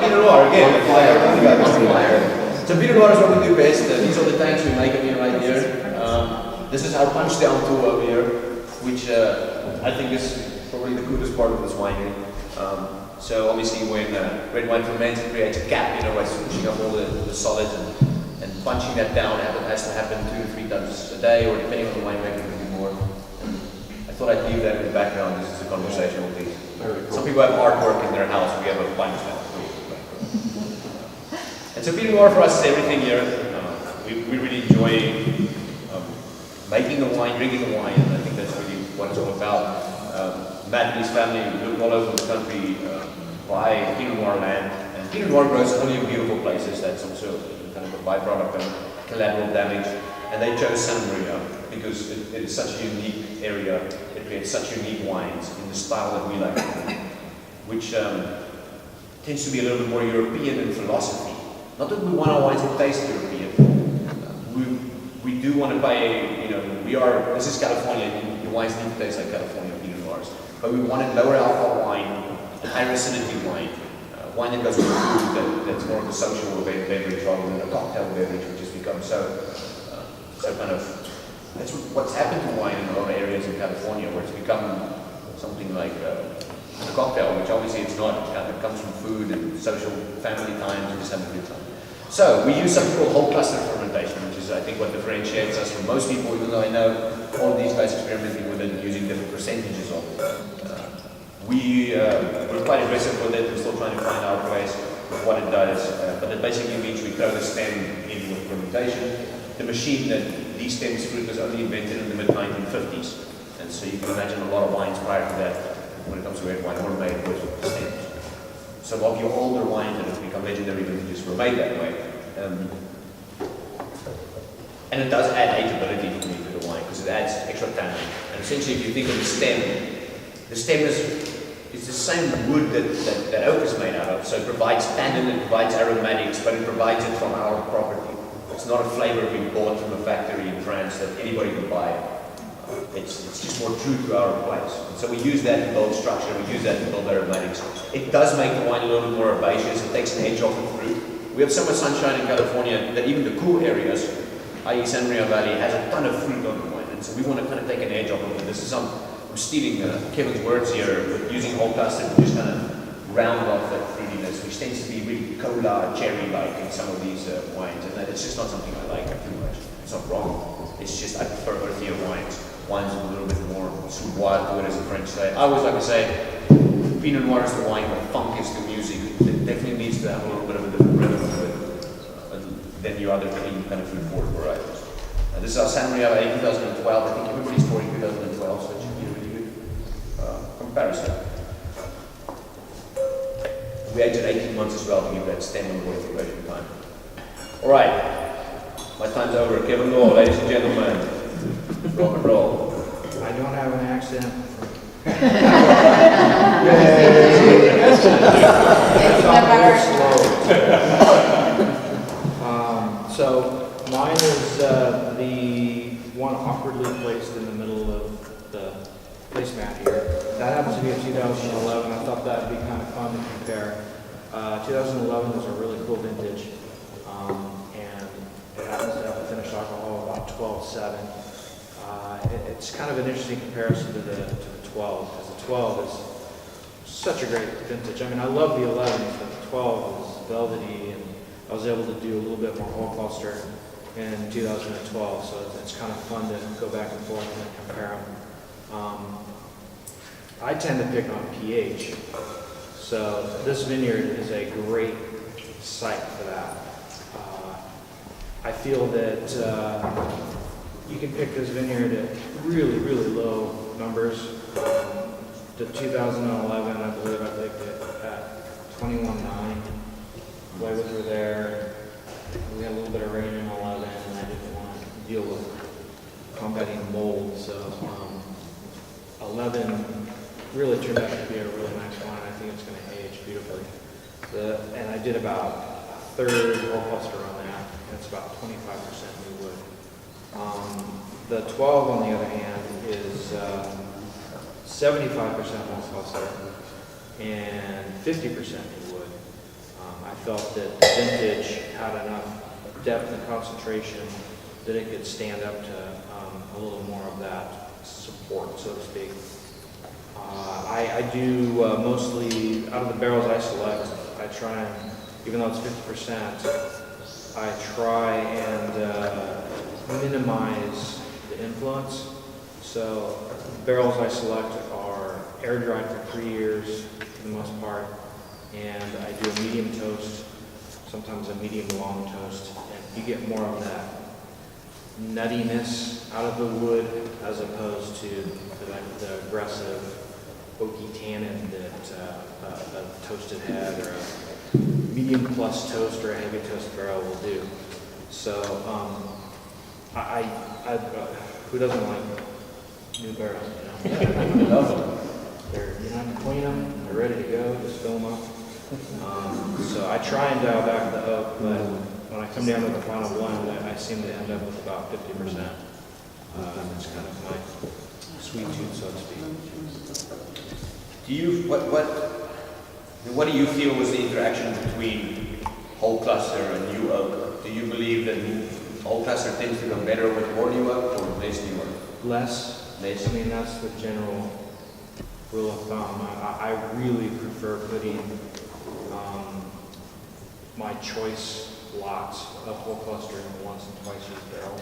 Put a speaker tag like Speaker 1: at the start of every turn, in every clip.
Speaker 1: Pinot Noir again. So Pinot Noir is what we do best. These are the tanks we make in right here. This is our punch down tool over here, which I think is probably the coolest part of this winery. So obviously when red wine ferments, it creates a gap, by pushing up all the solids and punching that down has to happen 2 or 3 times a day, or depending on the winemaker, it could be more. I thought I'd leave that in the background. This is a conversational piece. Some people have artwork in their house. We have a punch down. And so Pinot Noir for us is everything here. We really enjoy making the wine, drinking the wine, and I think that's really what it's all about. Matt and his family look all over the country, buy Pinot Noir land, and Pinot Noir grows only in beautiful places. That's also kind of a byproduct of collateral damage. And they chose Santa Maria because it is such a unique area. It creates such unique wines in the style that we like, which tends to be a little bit more European in philosophy. Not that we want our wines to taste European. We do want to buy, this is California, your wines need to taste like California Pinot Noirs. But we wanted lower alcohol wine, high acidity wine, wine that goes with food, that's more of a social beverage rather than a cocktail beverage, which has become so kind of, that's what's happened to wine in a lot of areas in California, where it's become something like a cocktail, which obviously it's not. It comes from food and social family times and just having a good time. So we use something called whole cluster fermentation, which is I think what differentiates us from most people, even though I know all of these guys experimenting with it using different percentages of it. We're quite aggressive with it. We're still trying to find our place with what it does. But it basically means we throw the stem in with fermentation. The machine that these stems fruit was only invented in the mid-1950s. And so you can imagine a lot of wines prior to that, when it comes to red wine, were made with stems. Some of your older wines that have become legendary vintages were made that way. And it does add ageability to the wine because it adds extra tannin. And essentially, if you think of the stem is the same wood that oak is made out of. So it provides tannin, it provides aromatics, but it provides it from our property. It's not a flavor we bought from a factory in France that anybody could buy. It's just more true to our place. And so we use that to build structure, we use that to build aromatics. It does make the wine a little bit more herbaceous, it takes an edge off the fruit. We have so much sunshine in California that even the cool areas, i.e. San Maria Valley, has a ton of fruit on the wine. And so we want to kind of take an edge off of it. This is I'm stealing Kevin's words here, but using whole cluster to just kind of round off that fruitiness, which tends to be really cola, cherry-like in some of these wines. And it's just not something I like too much. It's not wrong. It's just I prefer earthier wines. Wines with a little bit more sous-bois to it, as the French say. I always like to say, Pinot Noir is the wine, but funk is the music. It definitely needs to have a little bit of a different rhythm to it than your other clean kind of food forward varieties. This is our San Maria in 2012. I think everybody's pouring 2012, so it should be a really good comparison. We aged it 18 months as well to give that stem and water fermentation time. All right, my time's over. Kevin Law, ladies and gentlemen, rock and roll.
Speaker 2: I don't have an accent. So mine is the one awkwardly placed in the middle of the placemat here. That happens to be a 2011. I thought that would be kind of fun to compare. 2011 was a really cool vintage, and it happens to have a finished alcohol of about 12.7. It's kind of an interesting comparison to the 12, because the 12 is such a great vintage. I mean, I love the 11s, but the 12 was velvety, and I was able to do a little bit more whole cluster in 2012, so it's kind of fun to go back and forth and compare them. I tend to pick on pH, so this vineyard is a great site for that. I feel that you can pick this vineyard at really, really low numbers. The 2011, I believe I picked it at 21.9. Way with her there. We had a little bit of rain in 11, and I didn't want to deal with combating mold, so 11 really turned out to be a really nice wine. I think it's going to age beautifully. And I did about a third whole cluster on that. It's about 25% new wood. The 12, on the other hand, is 75% whole cluster and 50% new wood. I felt that the vintage had enough depth and concentration that it could stand up to a little more of that support, so to speak. I do mostly, out of the barrels I select, I try and, even though it's 50%, I try and minimize the influence. So the barrels I select are air dried for 3 years for the most part, and I do a medium toast, sometimes a medium long toast, and you get more of that nuttiness out of the wood as opposed to the aggressive oaky tannin that a toasted head or a medium plus toast or a heavy toast barrel will do. So who doesn't like new barrels, you know?
Speaker 1: I love them.
Speaker 2: You don't have to clean them, they're ready to go, just fill them up. So I try and dial back the oak, but when I come down to the final blend, I seem to end up with about 50%. That's kind of my sweet tooth, so to speak.
Speaker 1: Do you, what do you feel was the interaction between whole cluster and new oak? Do you believe that whole cluster tends to go better with more new oak or less new oak?
Speaker 2: Less. I mean, that's the general rule of thumb. I really prefer putting my choice lots of whole cluster in once and twice used barrels,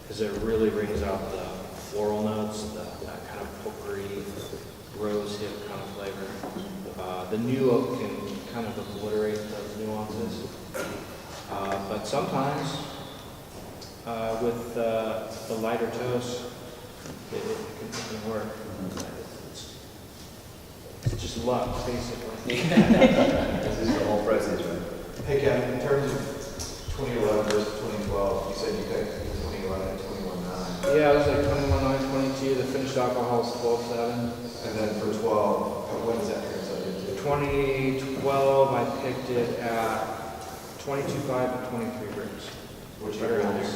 Speaker 2: because it really brings out the floral notes, that kind of pokery, rose hip kind of flavor. The new oak can kind of obliterate those nuances, but sometimes with the lighter toast, it can work. It's just luck, basically.
Speaker 3: This is the whole process, right?
Speaker 4: Hey Kevin, in terms of 2011 versus 2012, you said you picked 2011 and 21.9.
Speaker 2: Yeah, it was like 21.9, 22. The finished alcohol is 12.7.
Speaker 4: And then for 12, when does that translate into?
Speaker 2: 2012, I picked it at 22.5 and 23 bricks.
Speaker 4: Which
Speaker 2: Right around there.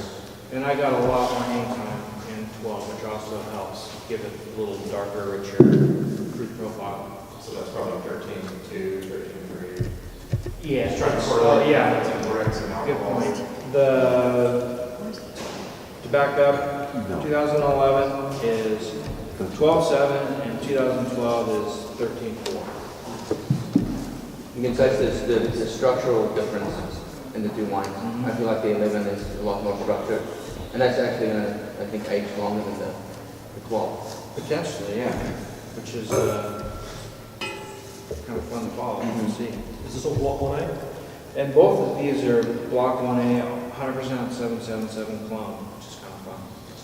Speaker 2: And I got a lot more hang time in 12, which also helps give it a little darker, richer fruit profile.
Speaker 4: So that's probably 13.2, 13.3.
Speaker 2: Yeah.
Speaker 4: Just trying to sort out
Speaker 2: yeah.
Speaker 4: bricks and
Speaker 2: Good
Speaker 4: alcohol.
Speaker 2: point. To back up, 2011 is 12.7 and 2012 is 13.4.
Speaker 5: You can sense the structural difference in the two wines. I feel like the 11 is a lot more structured. And that's actually going to, I think, age longer than the 12.
Speaker 2: Potentially, yeah. Which is kind of fun to follow. We'll see.
Speaker 6: Is this all block 1A?
Speaker 2: And both of these are Block 1A, 100% 777 clone, which is kind of fun.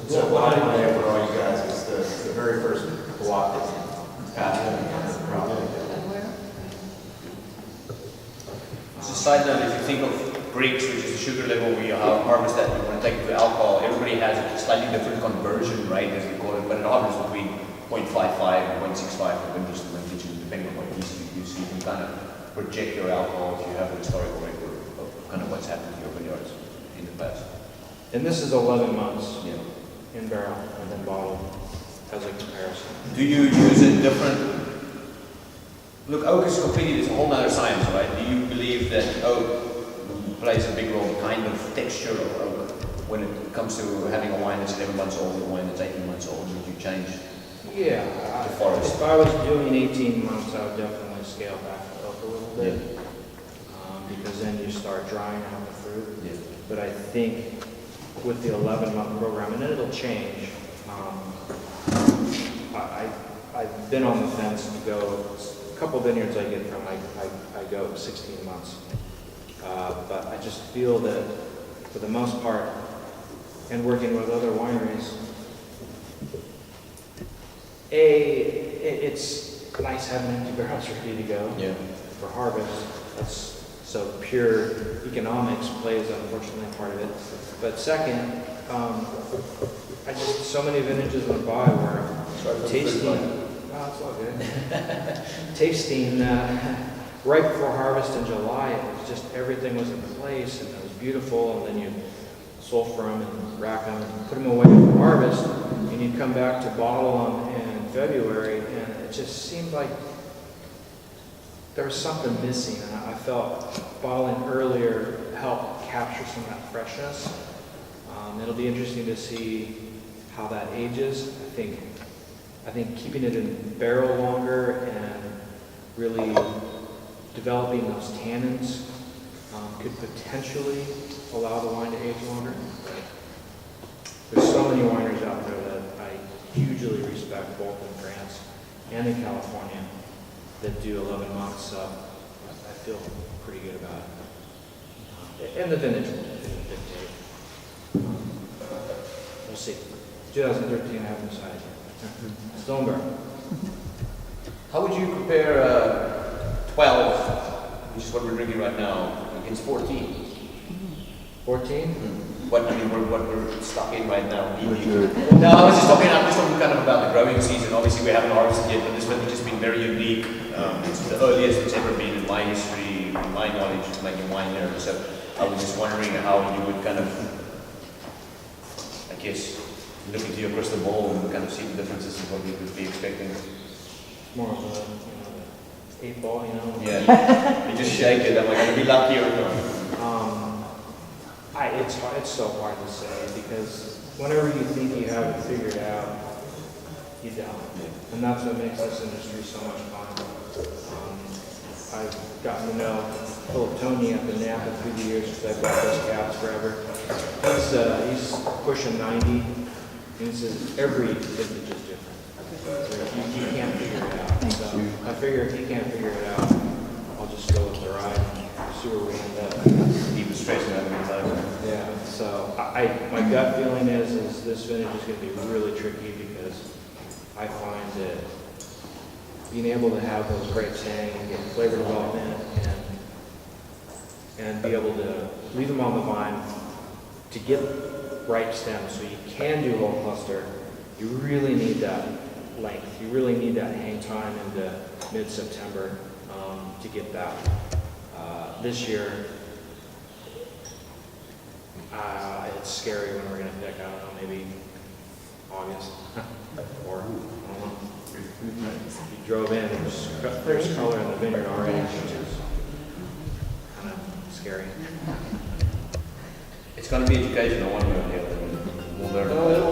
Speaker 4: So what I did for all you guys is the very first block that's happening on the property.
Speaker 1: As a side note, if you think of bricks, which is the sugar level where you harvest that, you want to take it to alcohol, everybody has a slightly different conversion rate, as we call it, but it harvests between 0.55 and 0.65 for vintage to vintage, depending on what yeast you use. So you can kind of project your alcohol if you have a historical record of kind of what's happened to your vineyards in the past.
Speaker 2: And this is 11 months
Speaker 1: Yeah.
Speaker 2: in barrel and then bottled as a comparison.
Speaker 1: Do you use a different... Look, oak is completely, it's a whole other science, right? Do you believe that oak plays a big role, kind of texture of oak, when it comes to having a wine that's 11 months old, a wine that's 18 months old? Would you change?
Speaker 2: Yeah,
Speaker 1: The forest.
Speaker 2: if I was doing 18 months, I would definitely scale back up a little bit, because then you start drying out the fruit.
Speaker 1: Yeah.
Speaker 2: But I think with the 11-month program, and then it'll change, I've been on the fence to go, a couple vineyards I get from, I go 16 months. But I just feel that for the most part, and working with other wineries, it's nice having empty barrels ready to go for harvest. So pure economics plays unfortunately a part of it. But second, so many vintages went by where tasting, it's all good. Tasting right before harvest in July, it was just everything was in place and it was beautiful, and then you sulfur them and rack them and put them away for harvest, and you'd come back to bottle them in February, and it just seemed like there was something missing, and I felt bottling earlier helped capture some of that freshness. It'll be interesting to see how that ages. I think keeping it in barrel longer and really developing those tannins could potentially allow the wine to age longer. There's so many wineries out there that I hugely respect, both in France and in California, that do 11 months, so I feel pretty good about it. And the vintage will dictate. We'll see. 2013, I haven't decided yet. Still in barrel.
Speaker 1: How would you compare 12, which is what we're drinking right now, against 14?
Speaker 2: 14?
Speaker 1: What we're stuck in right now. No, I'm just talking kind of about the growing season. Obviously, we haven't harvested yet, but this vintage has been very unique. It's the earliest it's ever been in my history, in my knowledge of making wine there. So I was just wondering how you would kind of, I guess, look into your crystal ball and kind of see the differences in what we would be expecting.
Speaker 2: More of a 8 ball,
Speaker 1: Yeah, you just shake it. Am I going to be lucky or not?
Speaker 2: It's so hard to say, because whenever you think you have it figured out, you don't. And that's what makes this industry so much fun. I've gotten to know Philip Tony up in Napa through the years, because I've got those cats forever. He's pushing 90, and he says every vintage is different. So you can't figure it out. So I figure if he can't figure it out, I'll just go with the ride and see where we end up.
Speaker 1: Keep the stress out of the time.
Speaker 2: Yeah, so my gut feeling is this vintage is going to be really tricky, because I find that being able to have those grapes hang and get flavor development and be able to leave them on the vine to get ripe stems so you can do whole cluster, you really need that length. You really need that hang time into mid-September to get that. This year, it's scary when we're going to pick, I don't know, maybe August, or, I don't know. You drove in, there's color in the vineyard already, which is kind of scary.
Speaker 1: It's going to be educational one way or the other. We'll learn.
Speaker 2: Oh,